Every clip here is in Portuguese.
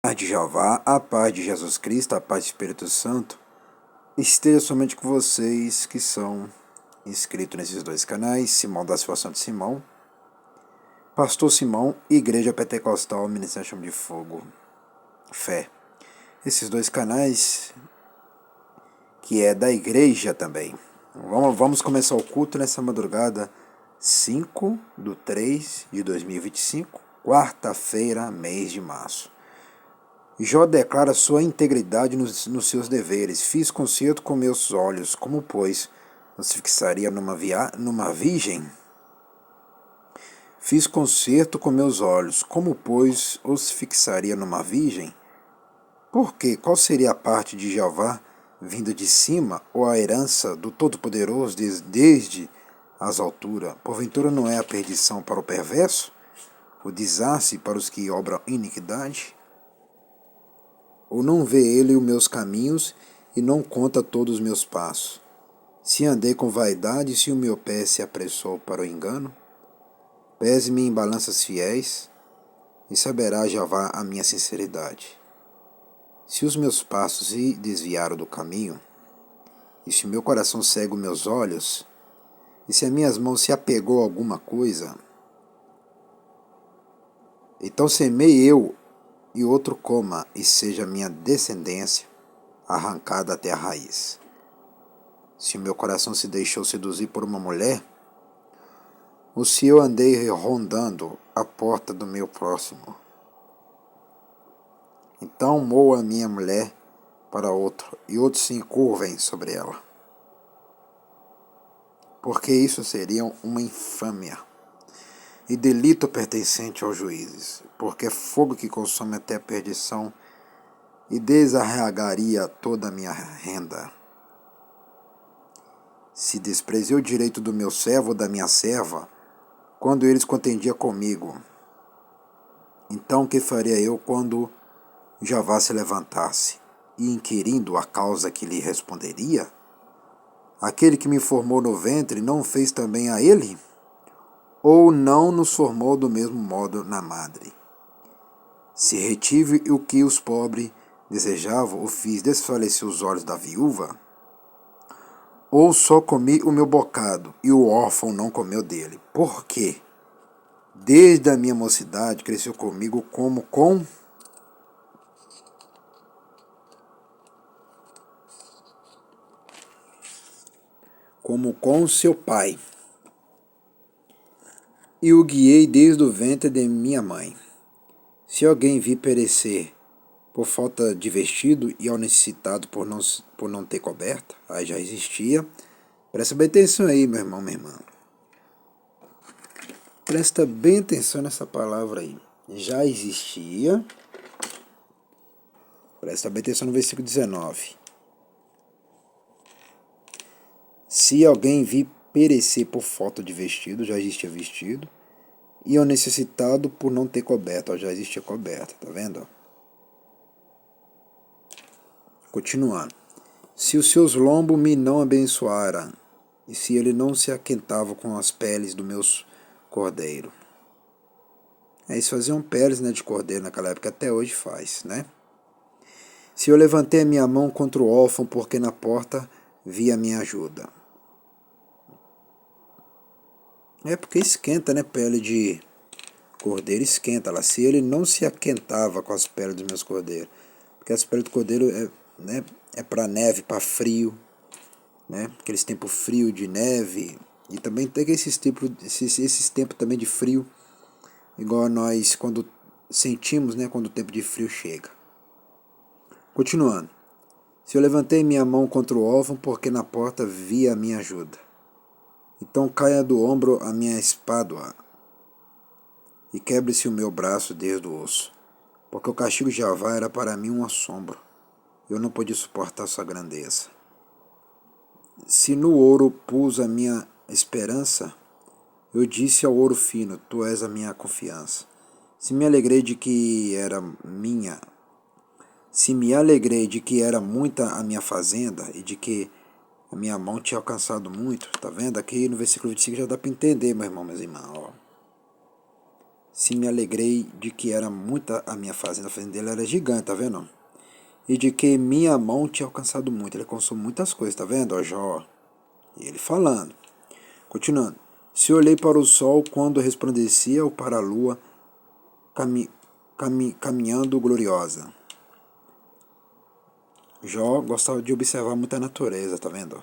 Paz de Jeová, a paz de Jesus Cristo, a paz do Espírito Santo, esteja somente com vocês que são inscritos nesses dois canais, Simão da Situação de Simão, Pastor Simão, Igreja Pentecostal, Ministério Chama de Fogo, Fé. Esses dois canais, que é da igreja também. Vamos começar o culto nessa madrugada, 5/3/2025, quarta-feira, mês de março. Jó declara sua integridade nos seus deveres. Fiz concerto com meus olhos, como, pois, os fixaria numa virgem? Fiz concerto com meus olhos, como, pois, os fixaria numa virgem? Por quê? Qual seria a parte de Jeová vinda de cima, ou a herança do Todo-Poderoso desde as alturas? Porventura não é a perdição para o perverso? O desastre para os que obram iniquidade? Ou não vê ele os meus caminhos e não conta todos os meus passos? Se andei com vaidade, se o meu pé se apressou para o engano, pese-me em balanças fiéis, e saberá Jeová a minha sinceridade. Se os meus passos se desviaram do caminho, e se o meu coração segue os meus olhos, e se as minhas mãos se apegou a alguma coisa, então semei eu e outro coma, e seja minha descendência arrancada até a raiz. Se o meu coração se deixou seduzir por uma mulher, ou se eu andei rondando a porta do meu próximo, então moa a minha mulher para outro, e outros se encurvem sobre ela. Porque isso seria uma infâmia e delito pertencente aos juízes, porque é fogo que consome até a perdição e desarraigaria toda a minha renda. Se desprezei o direito do meu servo ou da minha serva, quando eles contendiam comigo, então que faria eu quando Jeová se levantasse, e inquirindo a causa que lhe responderia? Aquele que me formou no ventre não fez também a ele? Ou não nos formou do mesmo modo na madre? Se retive o que os pobres desejavam, o fiz desfalecer os olhos da viúva? Ou só comi o meu bocado, e o órfão não comeu dele? Por quê? Desde a minha mocidade cresceu comigo como com seu pai, e o guiei desde o ventre de minha mãe. Se alguém vir perecer por falta de vestido e ao necessitado por não ter coberta, aí já existia. Presta bem atenção aí, meu irmão, minha irmã. Presta bem atenção nessa palavra aí. Já existia. Presta bem atenção no versículo 19. Se alguém vir perecer por falta de vestido, já existia vestido, e ao necessitado por não ter coberta, já existia coberta, tá vendo? Continuando. Se os seus lombos me não abençoaram, e se ele não se aquentava com as peles dos meus cordeiros. Eles faziam peles, né, de cordeiro naquela época, até hoje faz, né? Se eu levantei a minha mão contra o órfão, porque na porta vi a minha ajuda. É porque esquenta, né? Pele de cordeiro esquenta lá. Se ele não se aquentava com as peles dos meus cordeiros. Porque as peles do cordeiro é para neve, para frio. Né? Aqueles tempos frio de neve. E também tem esses tempos também de frio. Igual nós quando sentimos, né? Quando o tempo de frio chega. Continuando. Se eu levantei minha mão contra o órfão, porque na porta vi a minha ajuda. Então caia do ombro a minha espádua, e quebre-se o meu braço desde o osso, porque o castigo de Jeová era para mim um assombro. Eu não podia suportar sua grandeza. Se no ouro pus a minha esperança, eu disse ao ouro fino, tu és a minha confiança. Se me alegrei de que era muita a minha fazenda, e de que a minha mão tinha alcançado muito, tá vendo? Aqui no versículo 25 já dá para entender, meu irmão, minhas irmãs, ó. se me alegrei de que era muita a minha fazenda. A fazenda dele era gigante, tá vendo? E de que minha mão tinha alcançado muito. Ele alcançou muitas coisas, tá vendo, ó Jó? E ele falando. Continuando. Se olhei para o sol quando resplandecia ou para a lua caminhando gloriosa. Jó gostava de observar muita natureza, tá vendo?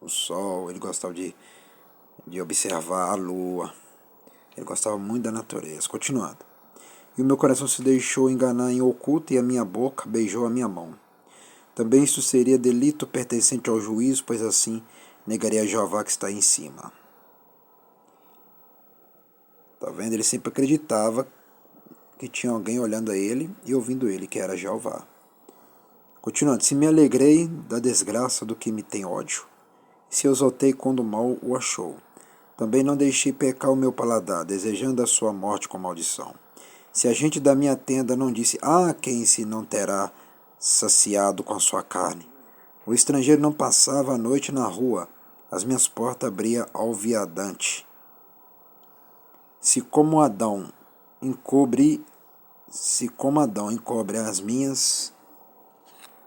O sol, ele gostava de observar a lua. Ele gostava muito da natureza. Continuando. E o meu coração se deixou enganar em oculto e a minha boca beijou a minha mão. Também isso seria delito pertencente ao juízo, pois assim negaria a Jeová que está em cima. Tá vendo? Ele sempre acreditava que tinha alguém olhando a ele e ouvindo ele, que era Jeová. Continuando, se me alegrei da desgraça do que me tem ódio, se exultei quando o mal o achou. Também não deixei pecar o meu paladar, desejando a sua morte com maldição. Se a gente da minha tenda não disse, quem se não terá saciado com a sua carne. O estrangeiro não passava a noite na rua, as minhas portas abria alviadante. Se como Adão encobre as minhas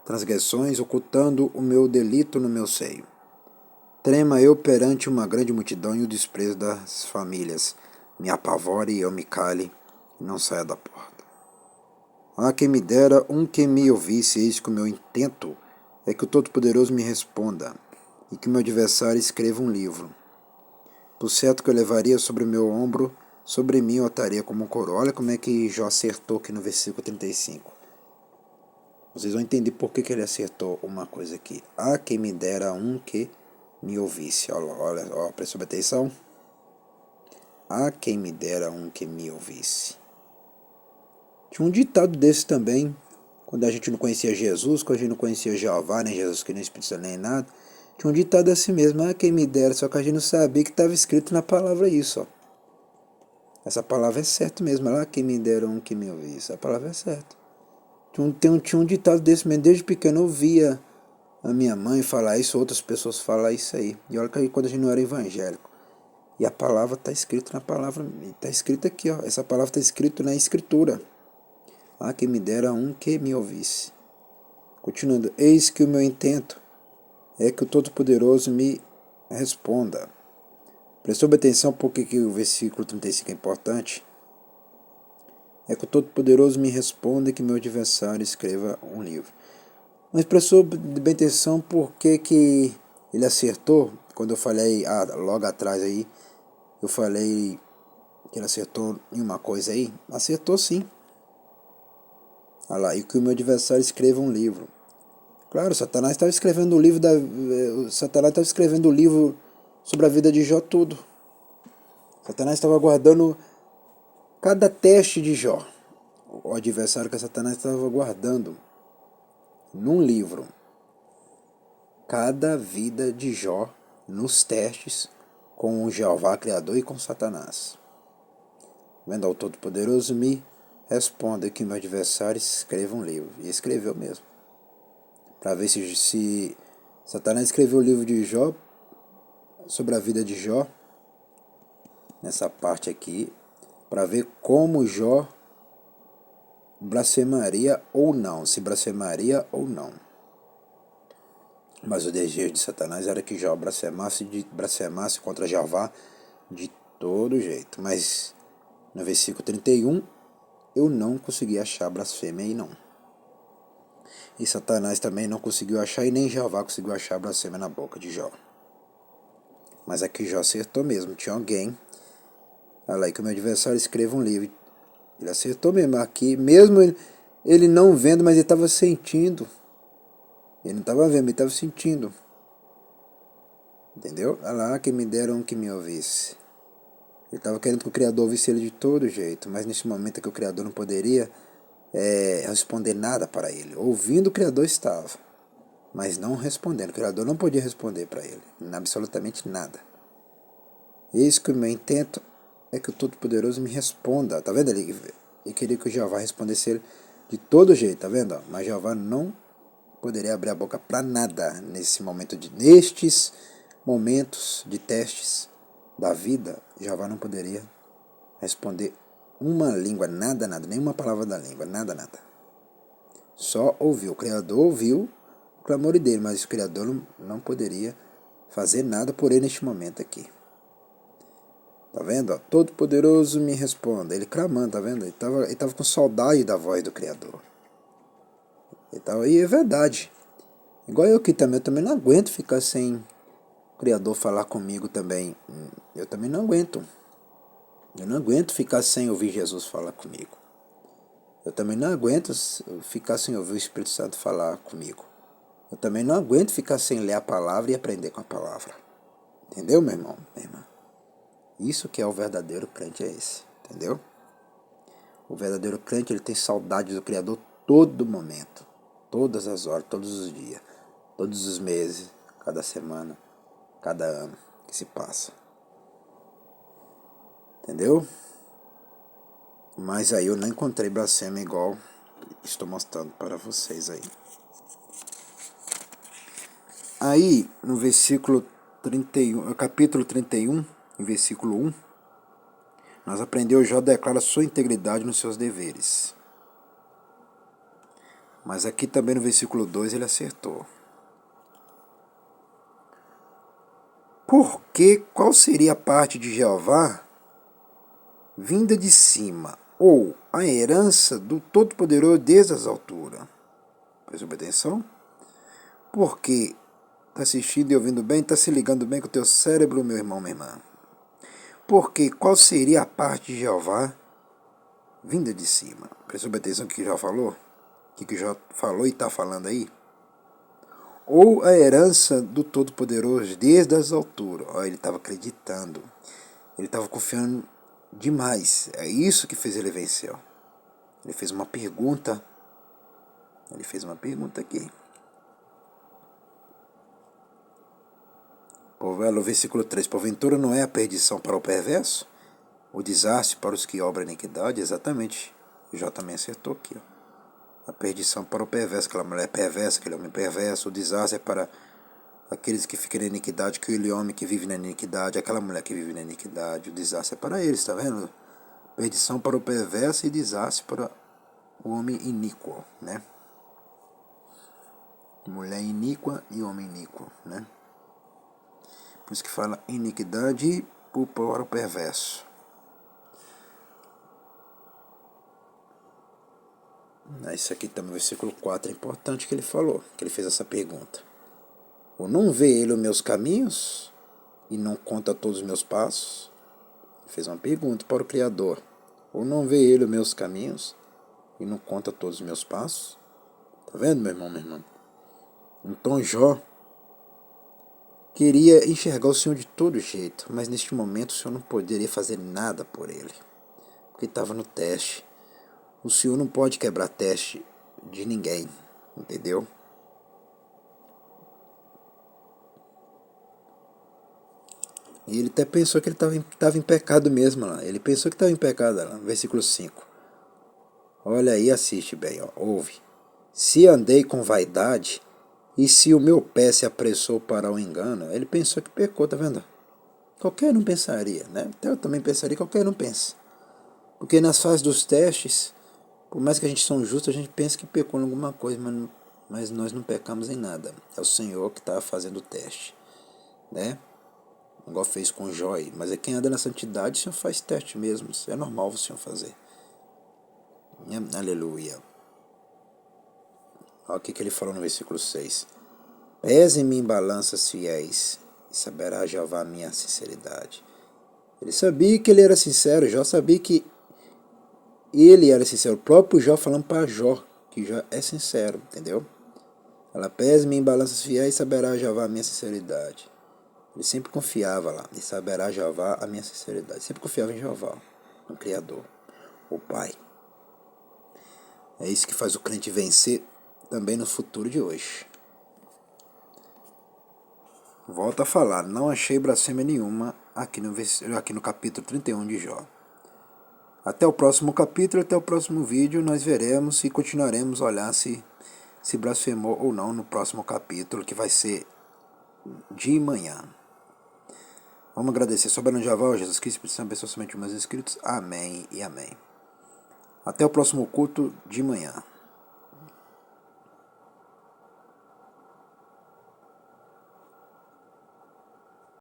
transgressões, ocultando o meu delito no meu seio. Trema eu perante uma grande multidão e o desprezo das famílias. Me apavore e eu me cale e não saia da porta. Quem me dera que me ouvisse, eis que o meu intento é que o Todo-Poderoso me responda e que o meu adversário escreva um livro. Por certo que eu levaria sobre o meu ombro, sobre mim eu ataria como um coroa. Olha como é que Jó acertou aqui no versículo 35. Vocês vão entender por que ele acertou uma coisa aqui. Quem me dera que me ouvisse. Olha, presta atenção. Quem me dera que me ouvisse. Tinha um ditado desse também, quando a gente não conhecia Jesus, quando a gente não conhecia Jeová, nem Jesus Cristo, nem Espírito Santo, nem nada. Tinha um ditado assim mesmo, quem me dera, só que a gente não sabia que estava escrito na palavra isso, ó. Essa palavra é certa mesmo, quem me dera que me ouvisse. A palavra é certa. Tinha um ditado desse mesmo, desde pequeno eu ouvia a minha mãe falar isso, outras pessoas falar isso aí. E olha que quando a gente não era evangélico. E a palavra está escrita na palavra, está escrita aqui, ó. Essa palavra está escrita na escritura. Quem me dera que me ouvisse. Continuando, eis que o meu intento é que o Todo-Poderoso me responda. Prestou atenção porque que o versículo 35 é importante? É que o Todo-Poderoso me responda e que meu adversário escreva um livro. Mas prestou bem atenção porque que ele acertou, quando eu falei logo atrás aí, eu falei que ele acertou em uma coisa aí, acertou sim. Olha lá, e que o meu adversário escreva um livro. Claro, Satanás estava escrevendo o livro Satanás estava escrevendo o livro sobre a vida de Jó tudo. Satanás estava guardando cada teste de Jó. O adversário que Satanás estava guardando num livro cada vida de Jó nos testes com o Jeová Criador e com Satanás. Vendo ao Todo-Poderoso me responda que meu adversário escreva um livro. E escreveu mesmo. Para ver se Satanás escreveu o livro de Jó, sobre a vida de Jó, nessa parte aqui, para ver como Jó blasfemaria ou não, se blasfemaria ou não. Mas o desejo de Satanás era que Jó blasfemasse contra Jeová de todo jeito. Mas no versículo 31, eu não consegui achar blasfêmia aí não. E Satanás também não conseguiu achar, e nem Jeová conseguiu achar blasfêmia na boca de Jó. Mas aqui Jó acertou mesmo, tinha alguém. Olha lá, que o meu adversário escreva um livro. Ele acertou mesmo aqui, mesmo ele não vendo, mas ele estava sentindo. Ele não estava vendo, ele estava sentindo. Entendeu? Olha lá, que me deram que me ouvisse. Ele estava querendo que o Criador ouvisse ele de todo jeito, mas nesse momento que o Criador não poderia responder nada para ele. Ouvindo, o Criador estava, mas não respondendo. O Criador não podia responder para ele, absolutamente nada. Eis que o meu intento é que o Todo-Poderoso me responda. Tá vendo ali? Ele queria que o Jeová respondesse ele de todo jeito, tá vendo? Mas Jeová não poderia abrir a boca para nada nestes momentos de testes da vida. Jeová não poderia responder uma língua, nada, nenhuma palavra da língua, nada. Só ouviu, o Criador ouviu o clamor dele, mas o Criador não poderia fazer nada por ele neste momento aqui. Tá vendo? Ó, Todo-Poderoso me responda. Ele clamando, tá vendo? Ele tava com saudade da voz do Criador. E é verdade. Igual eu aqui também, eu também não aguento ficar sem o Criador falar comigo também. Eu também não aguento. Eu não aguento ficar sem ouvir Jesus falar comigo. Eu também não aguento ficar sem ouvir o Espírito Santo falar comigo. Eu também não aguento ficar sem ler a palavra e aprender com a palavra. Entendeu, meu irmão? Minha irmã? Isso que é o verdadeiro crente, é esse. Entendeu? O verdadeiro crente, ele tem saudade do Criador todo momento. Todas as horas, todos os dias. Todos os meses, cada semana, cada ano que se passa. Entendeu? Mas aí eu não encontrei blasfêmia igual estou mostrando para vocês aí. Aí, no versículo 31, capítulo 31, em versículo 1, nós aprendemos, Jó declara sua integridade nos seus deveres. Mas aqui também no versículo 2 ele acertou. Porque qual seria a parte de Jeová vinda de cima, ou a herança do Todo-Poderoso desde as alturas? Presta atenção. Porque está assistindo e ouvindo bem, está se ligando bem com o teu cérebro, meu irmão, minha irmã. Porque qual seria a parte de Jeová vinda de cima? Presta atenção no que Jó falou? O que Jó falou e está falando aí? Ou a herança do Todo-Poderoso desde as alturas. Ó, ele estava acreditando. Ele estava confiando demais. É isso que fez ele vencer. Ó. Ele fez uma pergunta. Ele fez uma pergunta aqui. O versículo 3. Porventura não é a perdição para o perverso? O desastre para os que obram iniquidade? Exatamente. O Jó também acertou aqui. Ó. A perdição para o perverso, aquela mulher perversa, aquele homem perverso. O desastre é para aqueles que ficam na iniquidade, aquele homem que vive na iniquidade, aquela mulher que vive na iniquidade. O desastre é para eles, tá vendo? Perdição para o perverso e desastre para o homem iníquo, né? Mulher iníqua e homem iníquo, né? Por isso que fala iniquidade para o perverso. Isso aqui também, versículo 4, é importante que ele falou, que ele fez essa pergunta. Ou não vê ele os meus caminhos e não conta todos os meus passos? Ele fez uma pergunta para o Criador. Ou não vê ele os meus caminhos e não conta todos os meus passos? Tá vendo, meu irmão, minha irmã? Então Jó queria enxergar o Senhor de todo jeito, mas neste momento o Senhor não poderia fazer nada por ele, porque estava no teste. O Senhor não pode quebrar teste de ninguém, entendeu? E ele até pensou que ele estava em pecado mesmo lá. Ele pensou que estava em pecado lá, versículo 5. Olha aí, assiste bem, ó, ouve. Se andei com vaidade, e se o meu pé se apressou para o engano, ele pensou que pecou, tá vendo? Qualquer um pensaria, né? Até eu também pensaria, qualquer um pensa. Porque nas fases dos testes, por mais que a gente seja justo, a gente pensa que pecou em alguma coisa, mas nós não pecamos em nada. É o Senhor que está fazendo o teste, né? Igual fez com Jó. Mas é quem anda na santidade, o Senhor faz teste mesmo. É normal o Senhor fazer. Aleluia. Olha o que ele falou no versículo 6. Pese-me em balanças fiéis, e saberá Jeová a minha sinceridade. Ele sabia que ele era sincero. Jó sabia que ele era sincero. O próprio Jó falando para Jó, que Jó é sincero, entendeu? Ela pese-me em balanças fiéis, e saberá Jeová a minha sinceridade. Ele sempre confiava lá, e saberá Jeová a minha sinceridade. Sempre confiava em Jeová, no Criador, o Pai. É isso que faz o crente vencer também no futuro de hoje. Volto a falar, não achei blasfêmia nenhuma aqui no capítulo 31 de Jó. Até o próximo capítulo, até o próximo vídeo, nós veremos e continuaremos a olhar se blasfemou ou não no próximo capítulo, que vai ser de manhã. Vamos agradecer. Soberano Jeová, Jesus Cristo, Espírito Santo, abençoe somente os meus inscritos. Amém e amém. Até o próximo culto de manhã.